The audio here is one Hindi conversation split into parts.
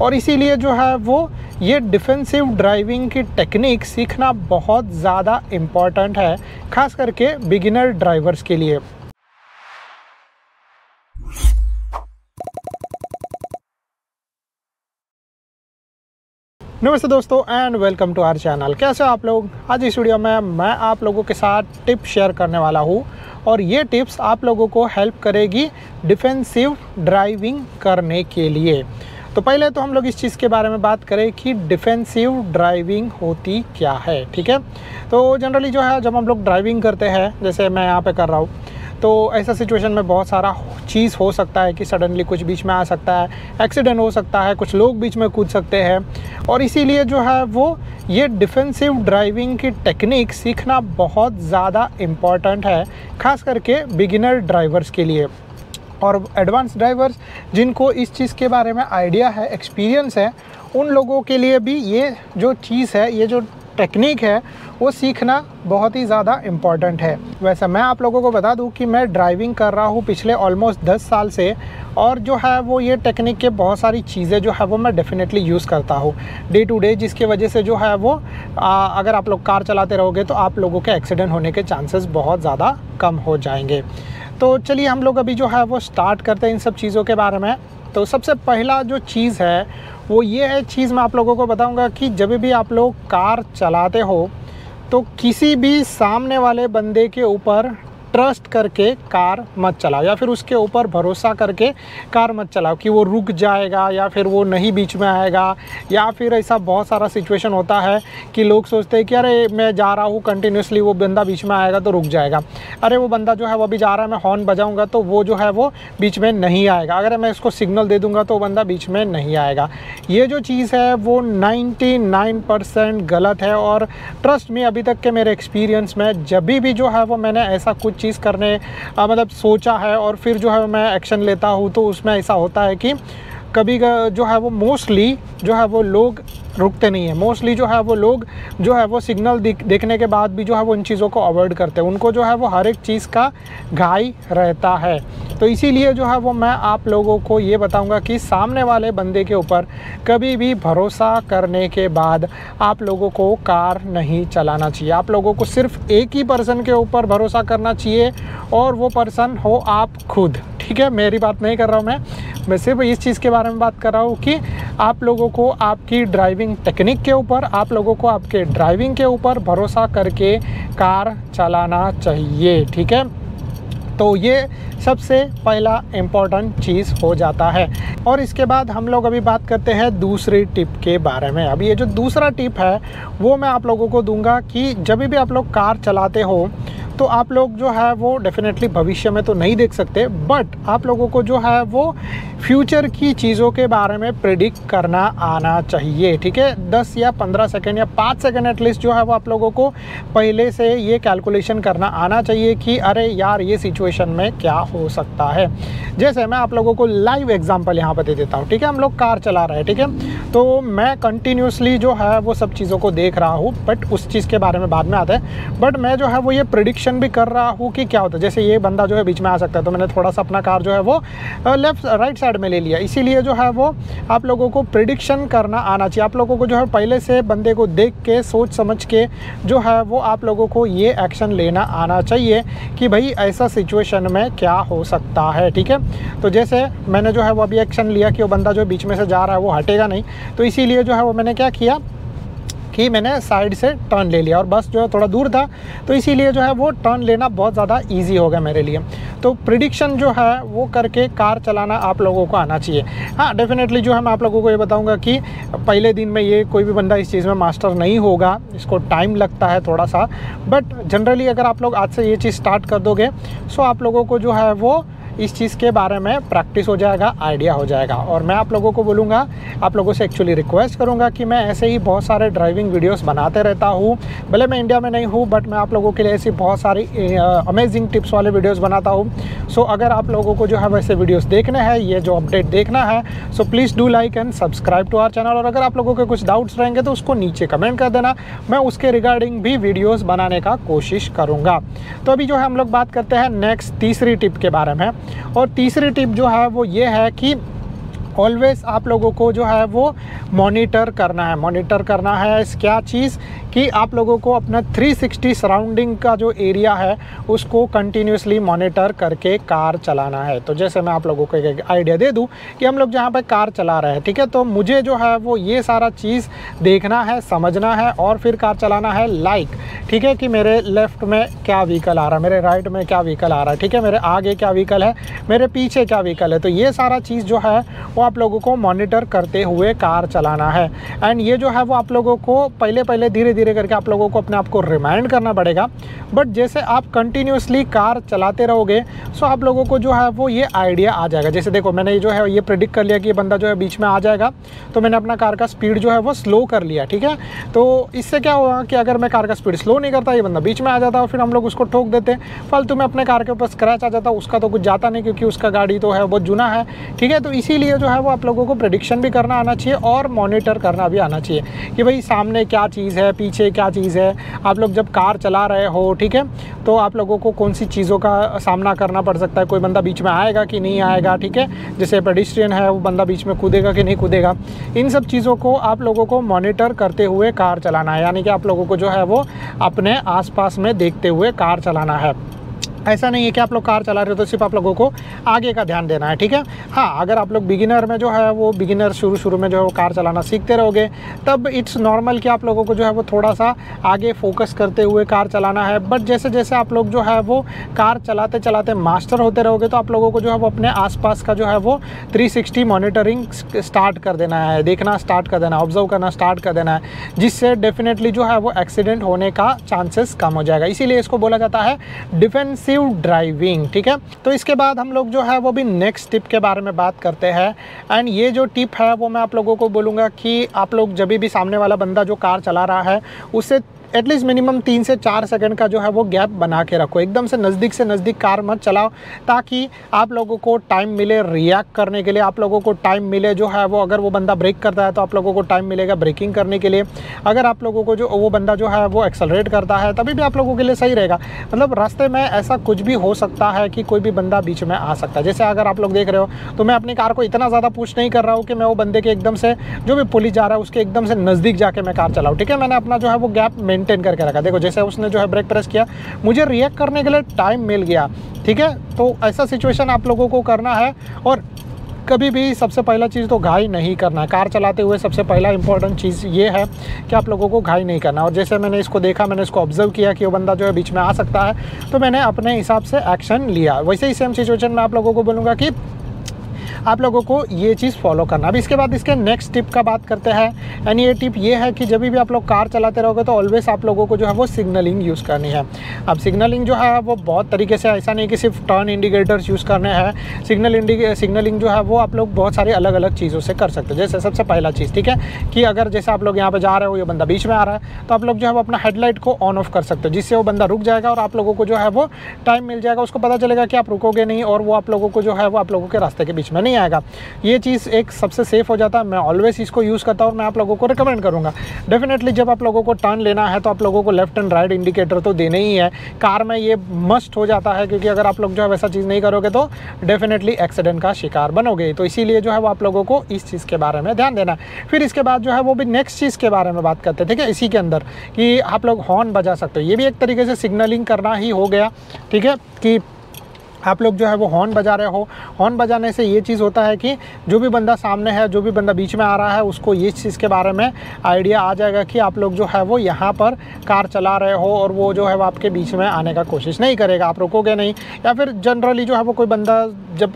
और इसीलिए जो है वो ये डिफेंसिव ड्राइविंग की टेक्निक सीखना बहुत ज़्यादा इम्पॉर्टेंट है, ख़ास करके बिगिनर ड्राइवर्स के लिए। नमस्ते दोस्तों and welcome to our channel. कैसे हो आप लोग? आज इस वीडियो में मैं आप लोगों के साथ टिप शेयर करने वाला हूँ और ये टिप्स आप लोगों को हेल्प करेगी डिफेंसिव ड्राइविंग करने के लिए। तो पहले तो हम लोग इस चीज़ के बारे में बात करें कि डिफेंसिव ड्राइविंग होती क्या है। ठीक है, तो जनरली जो है जब हम लोग ड्राइविंग करते हैं, जैसे मैं यहाँ पे कर रहा हूँ, तो ऐसा सिचुएशन में बहुत सारा चीज़ हो सकता है कि सडनली कुछ बीच में आ सकता है, एक्सीडेंट हो सकता है, कुछ लोग बीच में कूद सकते हैं। और इसीलिए जो है वो ये डिफेंसिव ड्राइविंग की टेक्निक सीखना बहुत ज़्यादा इम्पॉर्टेंट है, ख़ास करके बिगिनर ड्राइवर्स के लिए। और एडवांस ड्राइवर्स जिनको इस चीज़ के बारे में आइडिया है, एक्सपीरियंस है, उन लोगों के लिए भी ये जो चीज़ है, ये जो टेक्निक है, वो सीखना बहुत ही ज़्यादा इम्पॉर्टेंट है। वैसे मैं आप लोगों को बता दूं कि मैं ड्राइविंग कर रहा हूँ पिछले ऑलमोस्ट 10 साल से, और जो है वो ये टेक्निक के बहुत सारी चीज़ें जो है वो मैं डेफिनेटली यूज़ करता हूँ डे टू डे, जिसकी वजह से जो है वो अगर आप लोग कार चलाते रहोगे तो आप लोगों के एक्सीडेंट होने के चांसेस बहुत ज़्यादा कम हो जाएंगे। तो चलिए हम लोग अभी जो है वो स्टार्ट करते हैं इन सब चीज़ों के बारे में। तो सबसे पहला जो चीज़ है वो ये है, चीज़ मैं आप लोगों को बताऊंगा कि जब भी आप लोग कार चलाते हो तो किसी भी सामने वाले बंदे के ऊपर ट्रस्ट करके कार मत चलाओ, या फिर उसके ऊपर भरोसा करके कार मत चलाओ कि वो रुक जाएगा या फिर वो नहीं बीच में आएगा। या फिर ऐसा बहुत सारा सिचुएशन होता है कि लोग सोचते हैं कि अरे मैं जा रहा हूँ कंटिन्यूसली, वो बंदा बीच में आएगा तो रुक जाएगा। अरे वो बंदा जो है वो अभी जा रहा है, मैं हॉर्न बजाऊँगा तो वो जो है वो बीच में नहीं आएगा, अगर मैं इसको सिग्नल दे दूँगा तो वो बंदा बीच में नहीं आएगा। ये जो चीज़ है वो 99% गलत है। और ट्रस्ट में अभी तक के मेरे एक्सपीरियंस में जब भी जो है वो मैंने ऐसा कुछ चीज़ करने मतलब सोचा है और फिर जो है मैं एक्शन लेता हूँ, तो उसमें ऐसा होता है कि कभी जो है वो मोस्टली जो है वो लोग रुकते नहीं है। मोस्टली जो है वो लोग जो है वो सिग्नल देखने के बाद भी जो है वो इन चीज़ों को अवॉइड करते हैं। उनको जो है वो हर एक चीज़ का घाई रहता है। तो इसीलिए जो है वो मैं आप लोगों को ये बताऊंगा कि सामने वाले बंदे के ऊपर कभी भी भरोसा करने के बाद आप लोगों को कार नहीं चलाना चाहिए। आप लोगों को सिर्फ एक ही पर्सन के ऊपर भरोसा करना चाहिए, और वो पर्सन हो आप खुद। ठीक है, मेरी बात नहीं कर रहा हूँ मैं सिर्फ इस चीज़ के बारे में बात कर रहा हूँ कि आप लोगों को आपकी ड्राइविंग टेक्निक के ऊपर, आप लोगों को आपके ड्राइविंग के ऊपर भरोसा करके कार चलाना चाहिए। ठीक है, तो ये सबसे पहला इम्पॉर्टेंट चीज़ हो जाता है। और इसके बाद हम लोग अभी बात करते हैं दूसरी टिप के बारे में। अभी ये जो दूसरा टिप है वो मैं आप लोगों को दूंगा कि जब भी आप लोग कार चलाते हो तो आप लोग जो है वो डेफिनेटली भविष्य में तो नहीं देख सकते, बट आप लोगों को जो है वो फ्यूचर की चीज़ों के बारे में प्रेडिक्ट करना आना चाहिए। ठीक है, 10 या 15 सेकंड या 5 सेकंड एटलीस्ट जो है वो आप लोगों को पहले से ये कैलकुलेशन करना आना चाहिए कि अरे यार ये सिचुएशन में क्या हो सकता है। जैसे मैं आप लोगों को लाइव एग्जाम्पल यहाँ पर दे देता हूँ। ठीक है, हम लोग कार चला रहे हैं, ठीक है, तो मैं कंटिन्यूसली जो है वो सब चीज़ों को देख रहा हूँ, बट उस चीज़ के बारे में बाद में आता है। बट मैं जो है वो ये प्रेडिक्शन भी कर रहा हूँ कि क्या होता है। जैसे ये बंदा जो है बीच में आ सकता है, तो मैंने थोड़ा सा अपना कार जो है वो लेफ्ट राइट साइड में ले लिया। इसीलिए जो है वो आप लोगों को प्रेडिक्शन करना आना चाहिए। आप लोगों को जो है पहले से बंदे को देख के सोच समझ के जो है वो आप लोगों को ये एक्शन लेना आना चाहिए कि भाई ऐसा सिचुएशन में क्या हो सकता है। ठीक है, तो जैसे मैंने जो है वो अभी एक्शन लिया कि वो बंदा जो बीच में से जा रहा है वो हटेगा नहीं, तो इसीलिए जो है वो मैंने क्या किया कि मैंने साइड से टर्न ले लिया, और बस जो है थोड़ा दूर था तो इसीलिए जो है वो टर्न लेना बहुत ज़्यादा इजी हो गया मेरे लिए। तो प्रिडिक्शन जो है वो करके कार चलाना आप लोगों को आना चाहिए। हाँ, डेफिनेटली जो है मैं आप लोगों को ये बताऊंगा कि पहले दिन में ये कोई भी बंदा इस चीज़ में मास्टर नहीं होगा, इसको टाइम लगता है थोड़ा सा, बट जनरली अगर आप लोग आज से ये चीज़ स्टार्ट कर दोगे सो आप लोगों को जो है वो इस चीज़ के बारे में प्रैक्टिस हो जाएगा, आइडिया हो जाएगा। और मैं आप लोगों को बोलूँगा, आप लोगों से एक्चुअली रिक्वेस्ट करूँगा कि मैं ऐसे ही बहुत सारे ड्राइविंग वीडियोस बनाते रहता हूँ। भले मैं इंडिया में नहीं हूँ, बट मैं आप लोगों के लिए ऐसी बहुत सारी अमेजिंग टिप्स वाले वीडियोस बनाता हूँ। सो अगर आप लोगों को जो है वैसे वीडियोस देखने हैं, ये जो अपडेट देखना है, so please do like and subscribe to our channel. और अगर आप लोगों के कुछ डाउट्स रहेंगे तो उसको नीचे कमेंट कर देना, मैं उसके रिगार्डिंग भी वीडियोज़ बनाने का कोशिश करूँगा। तो अभी जो है हम लोग बात करते हैं नेक्स्ट तीसरी टिप के बारे में। और तीसरी टिप जो है वो ये है कि ऑलवेज़ आप लोगों को जो है वो मॉनिटर करना है। मॉनिटर करना है क्या चीज़ कि आप लोगों को अपना 360 सराउंडिंग का जो एरिया है उसको कंटिन्यूसली मॉनिटर करके कार चलाना है। तो जैसे मैं आप लोगों को एक आइडिया दे दूं कि हम लोग जहां पे कार चला रहे हैं, ठीक है, तो मुझे जो है वो ये सारा चीज़ देखना है, समझना है और फिर कार चलाना है। ठीक है, कि मेरे लेफ़्ट में क्या व्हीकल आ रहा है, मेरे राइट में क्या व्हीकल आ रहा है, ठीक है, मेरे आगे क्या व्हीकल है, मेरे पीछे क्या व्हीकल है। तो ये सारा चीज़ जो है वो आप लोगों को मॉनिटर करते हुए कार चलाना है। एंड ये जो है वो आप लोगों को पहले धीरे धीरे करके आप लोगों को अपने आप को रिमाइंड करना पड़ेगा। बट जैसे आप कंटिन्यूसली कार चलाते रहोगे सो आप लोगों को जो है वो ये आइडिया आ जाएगा। जैसे देखो, मैंने जो है ये प्रेडिक्ट कर लिया कि ये बंदा जो है बीच में आ जाएगा, तो मैंने अपना कार का स्पीड जो है वो स्लो कर लिया, ठीक है। तो इससे क्या होगा कि अगर मैं कार का स्पीड स्लो नहीं करता, ये बंदा बीच में आ जाता और फिर हम लोग उसको ठोक देते, फालतू में अपने कार के ऊपर स्क्रैच आ जाता, उसका तो कुछ जाता नहीं क्योंकि उसका गाड़ी तो है बहुत जुना है, ठीक है। तो इसीलिए जो है वो आप लोगों को प्रेडिक्शन भी करना आना चाहिए और मॉनिटर करना भी आना चाहिए कि भाई सामने क्या चीज़ है, पीछे क्या चीज़ है। आप लोग जब कार चला रहे हो, ठीक है, तो आप लोगों को कौन सी चीज़ों का सामना करना पड़ सकता है, कोई बंदा बीच में आएगा कि नहीं आएगा, ठीक है, जैसे पेडिस्ट्रियन है वो बंदा बीच में कूदेगा कि नहीं कूदेगा। इन सब चीज़ों को आप लोगों को मॉनिटर करते हुए कार चलाना है, यानी कि आप लोगों को जो है वो अपने आसपास में देखते हुए कार चलाना है। ऐसा नहीं है कि आप लोग कार चला रहे हो तो सिर्फ आप लोगों को आगे का ध्यान देना है, ठीक है। हाँ, अगर आप लोग बिगिनर में जो है वो बिगिनर शुरू में जो है वो कार चलाना सीखते रहोगे तब इट्स नॉर्मल कि आप लोगों को जो है वो थोड़ा सा आगे फोकस करते हुए कार चलाना है। बट जैसे जैसे आप लोग जो है वो कार चलाते चलाते मास्टर होते रहोगे तो आप लोगों को जो है वो अपने आसपास का जो है वो 360 मॉनिटरिंग स्टार्ट कर देना है, देखना स्टार्ट कर देना है, ऑब्जर्व करना स्टार्ट कर देना है, जिससे डेफिनेटली जो है वो एक्सीडेंट होने का चांसेस कम हो जाएगा। इसीलिए इसको बोला जाता है डिफेंसिव ड्राइविंग, ठीक है। तो इसके बाद हम लोग जो है वो भी नेक्स्ट टिप के बारे में बात करते हैं। एंड ये जो टिप है वो मैं आप लोगों को बोलूँगा कि आप लोग जब भी सामने वाला बंदा जो कार चला रहा है उससे एटलीस्ट मिनिमम 3 से 4 सेकंड का जो है वो गैप बना के रखो। एकदम से नज़दीक कार मत चलाओ ताकि आप लोगों को टाइम मिले रिएक्ट करने के लिए, आप लोगों को टाइम मिले जो है वो, अगर वो बंदा ब्रेक करता है तो आप लोगों को टाइम मिलेगा ब्रेकिंग करने के लिए, अगर आप लोगों को जो वो बंदा जो है वो एक्सेलरेट करता है तभी भी आप लोगों के लिए सही रहेगा। मतलब रास्ते में ऐसा कुछ भी हो सकता है कि कोई भी बंदा बीच में आ सकता है। जैसे अगर आप लोग देख रहे हो तो मैं अपनी कार को इतना ज़्यादा पुश नहीं कर रहा हूँ कि मैं वो बंदे के एकदम से जो भी पुलिस जा रहा है उसके एकदम से नज़दीक जाके मैं कार चलाऊँ, ठीक है। मैंने अपना जो है वो गैप मेंटेन करके रखा। देखो जैसे उसने जो है ब्रेक प्रेस किया, मुझे रिएक्ट करने के लिए टाइम मिल गया, ठीक है। तो ऐसा सिचुएशन आप लोगों को करना है। और कभी भी सबसे पहला चीज़ तो घाई नहीं करना है। कार चलाते हुए सबसे पहला इंपॉर्टेंट चीज़ ये है कि आप लोगों को घाई नहीं करना। और जैसे मैंने इसको देखा, मैंने इसको ऑब्जर्व किया कि वो बंदा जो है बीच में आ सकता है, तो मैंने अपने हिसाब से एक्शन लिया। वैसे ही सेम सिचुएशन में आप लोगों को बोलूँगा कि आप लोगों को ये चीज़ फॉलो करना। अब इसके बाद इसके नेक्स्ट टिप का बात करते हैं। एंड ये टिप ये है कि जब भी आप लोग कार चलाते रहोगे तो ऑलवेज़ आप लोगों को जो है वो सिग्नलिंग यूज़ करनी है। अब सिग्नलिंग जो है वो बहुत तरीके से, ऐसा नहीं कि सिर्फ टर्न इंडिकेटर्स यूज़ करने हैं। सिग्नलिंग जो है वो आप लोग बहुत सारी अलग अलग चीज़ों से कर सकते हो। जैसे सबसे पहला चीज़, ठीक है, कि अगर जैसे आप लोग यहाँ पर जा रहे हो, ये बंदा बीच में आ रहा है, तो आप लोग जो है वो अपना हेडलाइट को ऑन ऑफ कर सकते हो, जिससे वो बंदा रुक जाएगा और आप लोगों को जो है वो टाइम मिल जाएगा। उसको पता चलेगा कि आप रुकोगे नहीं और वो आप लोगों को जो है वो आप लोगों के रास्ते के बीच में नहीं आएगा। ये चीज़ एक सबसे सेफ़ हो जाता है। मैं ऑलवेज़ इसको यूज़ करता हूँ और मैं आप लोगों को रिकमेंड करूँगा। डेफिनेटली जब आप लोगों को टर्न लेना है तो आप लोगों को लेफ्ट एंड राइट इंडिकेटर तो देने ही है। कार में ये मस्ट हो जाता है, क्योंकि अगर आप लोग जो है वैसा चीज़ नहीं करोगे तो डेफिनेटली एक्सीडेंट का शिकार बनोगे। तो इसीलिए जो है वो आप लोगों को इस चीज़ के बारे में ध्यान देना है। फिर इसके बाद जो है वो भी नेक्स्ट चीज़ के बारे में बात करते हैं, ठीक है, इसी के अंदर कि आप लोग हॉर्न बजा सकते हो। ये भी एक तरीके से सिग्नलिंग करना ही हो गया, ठीक है, कि आप लोग जो है वो हॉर्न बजा रहे हो। हॉर्न बजाने से ये चीज़ होता है कि जो भी बंदा सामने है, जो भी बंदा बीच में आ रहा है, उसको ये चीज़ के बारे में आइडिया आ जाएगा कि आप लोग जो है वो यहाँ पर कार चला रहे हो और वो जो है वो आपके बीच में आने का कोशिश नहीं करेगा, आप रुकोगे नहीं। या फिर जनरली जो है वो कोई बंदा जब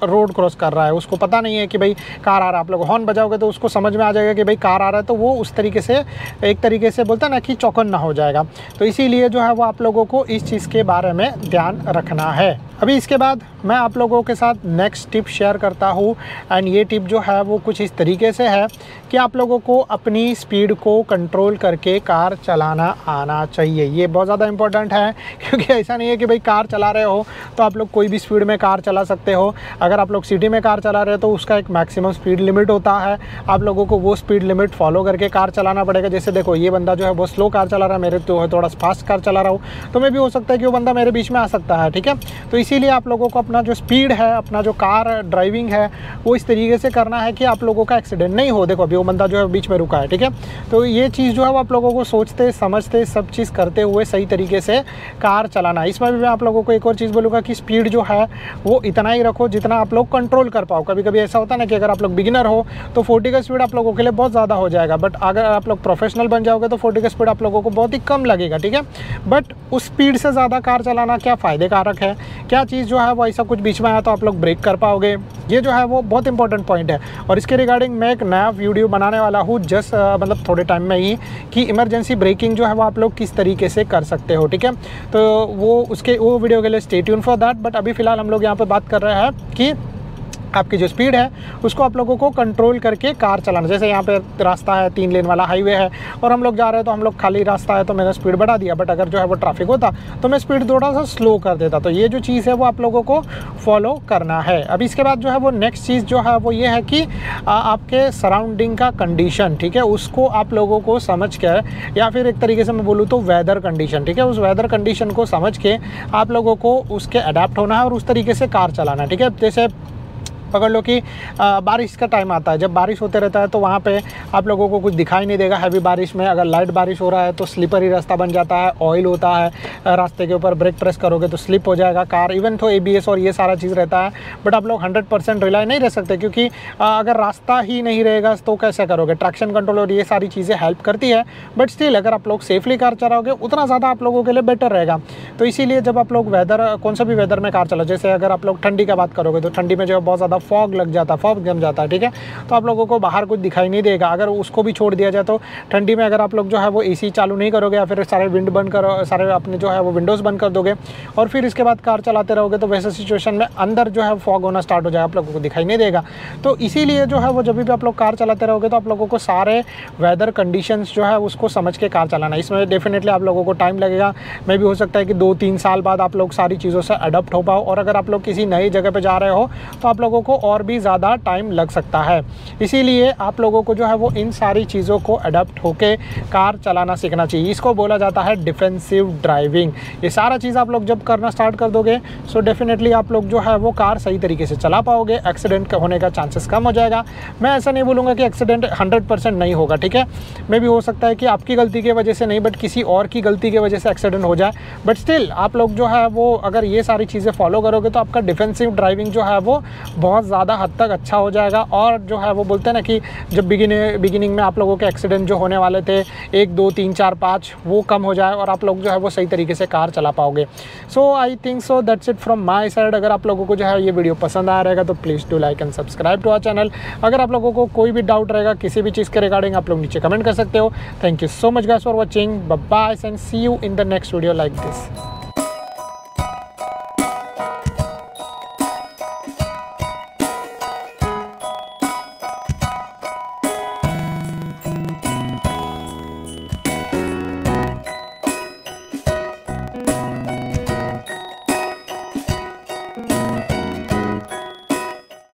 रोड क्रॉस कर रहा है, उसको पता नहीं है कि भाई कार आ रहा है, आप लोग हॉर्न बजाओगे तो उसको समझ में आ जाएगा कि भाई कार आ रहा है, तो वो उस तरीके से एक तरीके से बोलता है ना कि चौकन्ना हो जाएगा। तो इसीलिए जो है वो आप लोगों को इस चीज़ के बारे में ध्यान रखना है। अभी इसके बाद मैं आप लोगों के साथ नेक्स्ट टिप शेयर करता हूँ। एंड ये टिप जो है वो कुछ इस तरीके से है कि आप लोगों को अपनी स्पीड को कंट्रोल करके कार चलाना आना चाहिए। ये बहुत ज़्यादा इंपॉर्टेंट है, क्योंकि ऐसा नहीं है कि भाई कार चला रहे हो तो आप लोग कोई भी स्पीड में कार चला सकते हो। अगर आप लोग सिटी में कार चला रहे हो तो उसका एक मैक्सिमम स्पीड लिमिट होता है, आप लोगों को वो स्पीड लिमिट फॉलो करके कार चलाना पड़ेगा। जैसे देखो, ये बंदा जो है वो स्लो कार चला रहा है, मेरे तो थोड़ा फास्ट कार चला रहा हूँ, तो मैं भी हो सकता है कि वो बंदा मेरे बीच में आ सकता है, ठीक है। तो इसीलिए आप लोगों को अपना जो स्पीड है, अपना जो कार ड्राइविंग है वो इस तरीके से करना है कि आप लोगों का एक्सीडेंट नहीं हो। देखो अभी वो बंदा जो है बीच में रुका है, ठीक है, तो ये चीज़ जो है वो आप लोगों को सोचते समझते सब चीज़ करते हुए सही तरीके से कार चलाना। इसमें भी मैं आप लोगों को एक और चीज़ बोलूँगा कि स्पीड जो है वो इतना ही रखो जितना आप लोग कंट्रोल कर पाओ। कभी कभी ऐसा होता है ना कि अगर आप लोग बिगिनर हो तो 40 का स्पीड आप लोगों के लिए बहुत ज़्यादा हो जाएगा, बट अगर आप लोग प्रोफेशनल बन जाओगे तो 40 का स्पीड आप लोगों को बहुत ही कम लगेगा, ठीक है। बट उस स्पीड से ज़्यादा कार चलाना क्या फ़ायदे कारक है, क्या चीज़ जो है वो ऐसा कुछ बीच में आया तो आप लोग ब्रेक कर पाओगे, ये जो है वो बहुत इंपॉर्टेंट पॉइंट है। और इसके रिगार्डिंग मैं एक नया वीडियो बनाने वाला हूँ जस्ट मतलब थोड़े टाइम में ही, कि इमरजेंसी ब्रेकिंग जो है वो आप लोग किस तरीके से कर सकते हो, ठीक है। तो वो वीडियो के लिए stay tune for that. But अभी फ़िलहाल हम लोग यहाँ पे बात कर रहे हैं कि आपकी जो स्पीड है उसको आप लोगों को कंट्रोल करके कार चलाना। जैसे यहाँ पे रास्ता है, 3 लेन वाला हाईवे है और हम लोग जा रहे हैं तो हम लोग खाली रास्ता है तो मैंने स्पीड बढ़ा दिया, बट अगर जो है वो ट्रैफिक होता तो मैं स्पीड थोड़ा सा स्लो कर देता। तो ये जो चीज़ है वो आप लोगों को फॉलो करना है। अब इसके बाद जो है वो नेक्स्ट चीज़ जो है वो ये है कि आपके सराउंडिंग का कंडीशन, ठीक है, उसको आप लोगों को समझ कर, या फिर एक तरीके से मैं बोलूँ तो वेदर कंडीशन, ठीक है, उस वेदर कंडीशन को समझ के आप लोगों को उसके अडेप्ट होना है और उस तरीके से कार चलाना है, ठीक है। जैसे पकड़ लो कि बारिश का टाइम आता है, जब बारिश होते रहता है तो वहाँ पे आप लोगों को कुछ दिखाई नहीं देगा हैवी बारिश में। अगर लाइट बारिश हो रहा है तो स्लिपरी रास्ता बन जाता है, ऑयल होता है रास्ते के ऊपर, ब्रेक प्रेस करोगे तो स्लिप हो जाएगा कार। इवन तो ABS और ये सारा चीज़ रहता है, बट आप लोग 100% रिलाई नहीं रह सकते, क्योंकि अगर रास्ता ही नहीं रहेगा तो कैसे करोगे। ट्रैक्शन कंट्रोल और ये सारी चीज़ें हेल्प करती है, बट स्टिल अगर आप लोग सेफली कार चलाओगे उतना ज़्यादा आप लोगों के लिए बेटर रहेगा। तो इसीलिए जब आप लोग वेदर, कौन सा भी वेदर में कार चलाओ, जैसे अगर आप लोग ठंडी का बात करोगे तो ठंडी में जो है बहुत ज़्यादा फॉग लग जाता है, फॉग जम जाता है, ठीक है, तो आप लोगों को बाहर कुछ दिखाई नहीं देगा। अगर उसको भी छोड़ दिया जाए तो ठंडी में अगर आप लोग जो है वो AC चालू नहीं करोगे या फिर सारे विंड बंद करो, सारे अपने जो है वो विंडोज़ बंद कर दोगे और फिर इसके बाद कार चलाते रहोगे तो वैसे सिचुएशन में अंदर जो है फॉग होना स्टार्ट हो जाएगा, आप लोगों को दिखाई नहीं देगा। तो इसीलिए जो है वो जब भी आप लोग कार चलाते रहोगे तो आप लोगों को सारे वेदर कंडीशंस जो है उसको समझ के कार चलाना। इसमें डेफिनेटली आप लोगों को टाइम लगेगा, मे भी हो सकता है कि 2-3 साल बाद आप लोग सारी चीज़ों से अडॉप्ट हो पाओ। और अगर आप लोग किसी नई जगह पर जा रहे हो तो आप लोगों को और भी ज़्यादा टाइम लग सकता है। इसीलिए आप लोगों को जो है वो इन सारी चीज़ों को अडॉप्ट होके कार चलाना सीखना चाहिए। इसको बोला जाता है डिफेंसिव ड्राइविंग। ये सारा चीज़ आप लोग जब करना स्टार्ट कर दोगे सो डेफिनेटली आप लोग जो है वो कार सही तरीके से चला पाओगे, एक्सीडेंट होने का चांसेस कम हो जाएगा। मैं ऐसा नहीं बोलूँगा कि एक्सीडेंट 100% नहीं होगा, ठीक है, मे भी हो सकता है कि आपकी गलती की वजह से नहीं बट किसी और की गलती की वजह से एक्सीडेंट हो जाए, बट स्टिल आप लोग जो है वो अगर ये सारी चीज़ें फॉलो करोगे तो आपका डिफेंसिव ड्राइविंग जो है वो बहुत ज़्यादा हद तक अच्छा हो जाएगा। और जो है वो बोलते हैं ना कि जब बिगिनिंग में आप लोगों के एक्सीडेंट जो होने वाले थे 1, 2, 3, 4, 5 वो कम हो जाए और आप लोग जो है वो सही तरीके से कार चला पाओगे। So I think so that's it from my side. अगर आप लोगों को जो है ये वीडियो पसंद आया रहेगा तो please do like and subscribe to our channel. अगर आप लोगों को कोई भी डाउट रहेगा किसी भी चीज़ के रिगार्डिंग आप लोग नीचे कमेंट कर सकते हो। Thank you so much guys for watching, bye bye and see you in the next video like this.